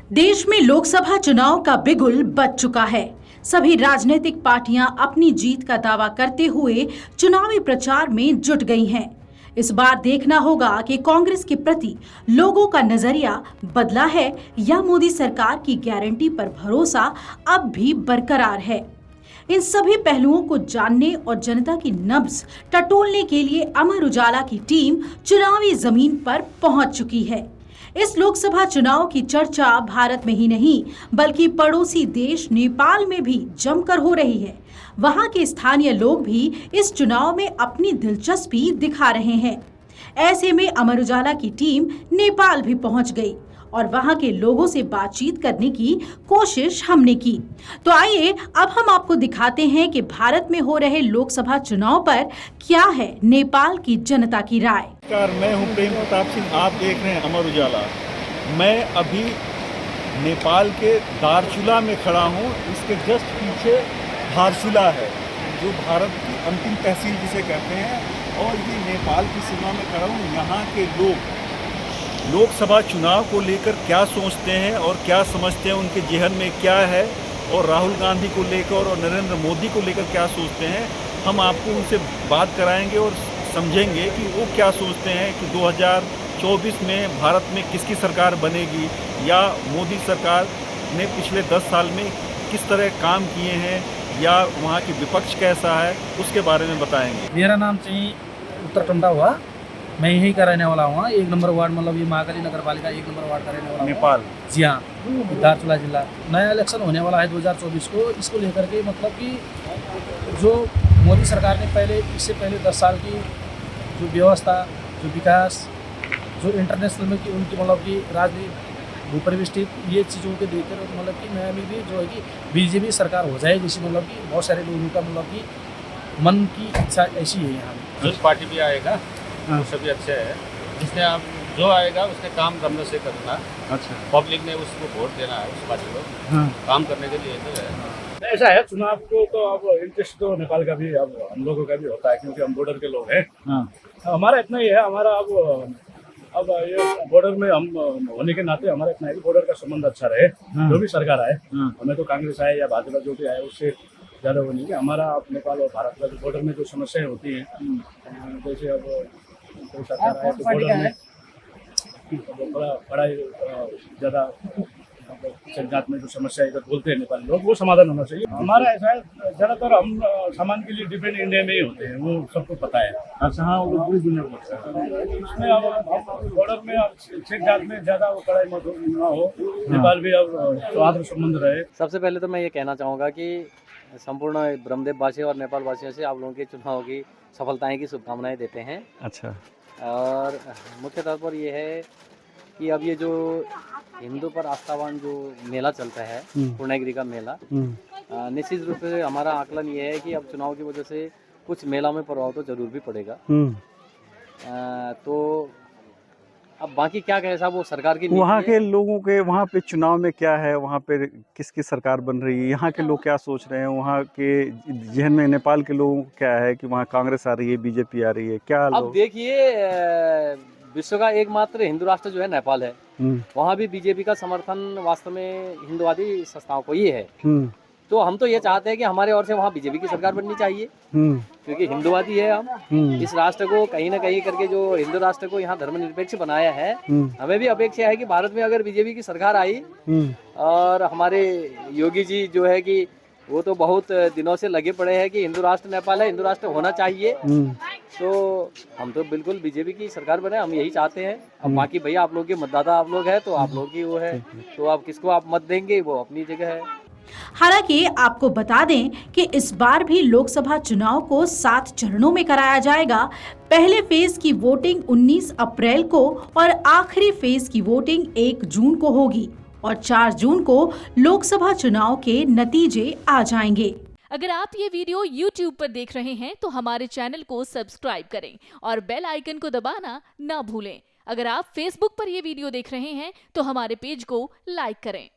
देश में लोकसभा चुनाव का बिगुल बज चुका है। सभी राजनीतिक पार्टियां अपनी जीत का दावा करते हुए चुनावी प्रचार में जुट गई हैं। इस बार देखना होगा कि कांग्रेस के प्रति लोगों का नजरिया बदला है या मोदी सरकार की गारंटी पर भरोसा अब भी बरकरार है। इन सभी पहलुओं को जानने और जनता की नब्ज टटोलने के लिए अमर उजाला की टीम चुनावी जमीन पर पहुंच चुकी है। इस लोकसभा चुनाव की चर्चा भारत में ही नहीं बल्कि पड़ोसी देश नेपाल में भी जमकर हो रही है। वहां के स्थानीय लोग भी इस चुनाव में अपनी दिलचस्पी दिखा रहे हैं। ऐसे में अमर उजाला की टीम नेपाल भी पहुंच गई और वहां के लोगों से बातचीत करने की कोशिश हमने की। तो आइए अब हम आपको दिखाते हैं कि भारत में हो रहे लोकसभा चुनाव पर क्या है नेपाल की जनता की राय। नमस्कार, मैं हूं प्रेम प्रताप सिंह। आप देख रहे हैं अमर उजाला। मैं अभी नेपाल के दारचूला में खड़ा हूं। इसके जस्ट पीछे धारचूला है जो भारत की अंतिम तहसील जिसे कहते हैं, और ये नेपाल की सीमा में खड़ा हूं। यहाँ के लोग लोकसभा चुनाव को लेकर क्या सोचते हैं और क्या समझते हैं, उनके जेहन में क्या है, और राहुल गांधी को लेकर और नरेंद्र मोदी को लेकर क्या सोचते हैं, हम आपको उनसे बात कराएंगे और समझेंगे कि वो क्या सोचते हैं कि 2024 में भारत में किसकी सरकार बनेगी या मोदी सरकार ने पिछले 10 साल में किस तरह काम किए हैं या वहाँ की विपक्ष कैसा है, उसके बारे में बताएंगे। मेरा नाम चाहिए उत्तरकंडा हुआ। मैं यहीं का रहने वाला हूँ। 1 नंबर वार्ड, मतलब ये महाकाली नगर पालिका 1 नंबर वार्ड का रहने वाला हूँ। नेपाल। जी हाँ, दारचूला जिला। नया इलेक्शन होने वाला है 2024 को। इसको लेकर के मतलब कि जो मोदी सरकार ने इससे पहले 10 साल की जो व्यवस्था, जो विकास, जो इंटरनेशनल में की उनकी मतलब कि राजनीति भूपरिवेष्टित ये चीज़ों के देखकर मतलब कि नया में भी जो है कि बीजेपी सरकार हो जाए, जैसे मतलब कि बहुत सारे लोगों का मतलब कि मन की इच्छा ऐसी है यहाँ में। जिस पार्टी भी आएगा वो सभी अच्छे है। जिसने आप जो आएगा उसने काम करने से करना। अच्छा, पब्लिक ने उसको वोट देना है, उस पार्टी को काम करने के लिए तो है। ऐसा है, चुनाव को तो अब इंटरेस्ट तो नेपाल का भी, अब हम लोगों का भी होता है क्योंकि हम बॉर्डर के लोग हैं। हमारा इतना ही है, हमारा अब ये बॉर्डर में हम होने के नाते हमारा इतना है कि बॉर्डर का संबंध अच्छा रहे। जो भी सरकार आए, हमें तो कांग्रेस आए या भाजपा जो भी आए उससे ज़्यादा वो नहीं कि हमारा अब नेपाल और भारत का जो बॉर्डर में जो समस्याएं होती हैं, जैसे अब कोई सरकार आए तो बॉर्डर में बड़ा ज़्यादा जात में जो समस्या इधर बोलते हैं नेपाली लोग, वो समाधान होना चाहिए। हमारा ऐसा है, ज़्यादातर हम सामान के लिए डिपेंड इंडिया में ही होते हैं, वो सबको पता है। अच्छा, हाँ, वो पूरी दुनिया को पता है। उसमें अब बॉर्डर में सिख जात में ज़्यादा वो कड़ाई मत ना हो। नेपाल भी अब सौहार्द संबंध रहे। सबसे पहले तो मैं ये कहना चाहूँगा कि संपूर्ण ब्रह्मदेव वासी और नेपाल वासियों से आप लोगों के चुनाव की सफलताएं की शुभकामनाएं देते हैं। अच्छा, और मुख्य तौर पर ये है कि अब ये जो हिंदू पर आस्थावान जो मेला चलता है, पूर्णागिरी का मेला, निश्चित रूप से हमारा आकलन ये है कि अब चुनाव की वजह से कुछ मेला में प्रभाव तो जरूर भी पड़ेगा। तो अब बाकी क्या कहे साहब, वो सरकार की वहाँ के लोगों के वहाँ पे चुनाव में क्या है, वहाँ पे किसकी सरकार बन रही है, यहाँ के लोग क्या सोच रहे हैं, वहाँ के जहन में नेपाल के लोगों को क्या है कि वहाँ कांग्रेस आ रही है, बीजेपी आ रही है, क्या अब देखिए, विश्व का एकमात्र हिंदू राष्ट्र जो है नेपाल है, वहाँ भी बीजेपी का समर्थन वास्तव में हिंदुवादी संस्थाओं को ही है। तो हम तो ये चाहते हैं कि हमारे ओर से वहाँ बीजेपी की सरकार बननी चाहिए, क्योंकि हिंदुवादी है हम। इस राष्ट्र को कहीं ना कहीं करके जो हिंदू राष्ट्र को यहाँ धर्मनिरपेक्ष बनाया है, हमें भी अपेक्षा है कि भारत में अगर बीजेपी की सरकार आई, और हमारे योगी जी जो है कि वो तो बहुत दिनों से लगे पड़े हैं कि हिंदू राष्ट्र नेपाल है, हिंदू राष्ट्र होना चाहिए, तो हम तो बिल्कुल बीजेपी की सरकार बने, हम यही चाहते हैं। अब बाकी भैया आप लोग के मतदाता आप लोग हैं, तो आप लोग की वो है, तो आप किसको आप मत देंगे वो अपनी जगह है। हालांकि आपको बता दें कि इस बार भी लोकसभा चुनाव को 7 चरणों में कराया जाएगा। पहले फेज की वोटिंग 19 अप्रैल को और आखिरी फेज की वोटिंग 1 जून को होगी और 4 जून को लोकसभा चुनाव के नतीजे आ जाएंगे। अगर आप ये वीडियो YouTube पर देख रहे हैं तो हमारे चैनल को सब्सक्राइब करें और बेल आइकन को दबाना ना भूलें। अगर आप Facebook पर ये वीडियो देख रहे हैं तो हमारे पेज को लाइक करें।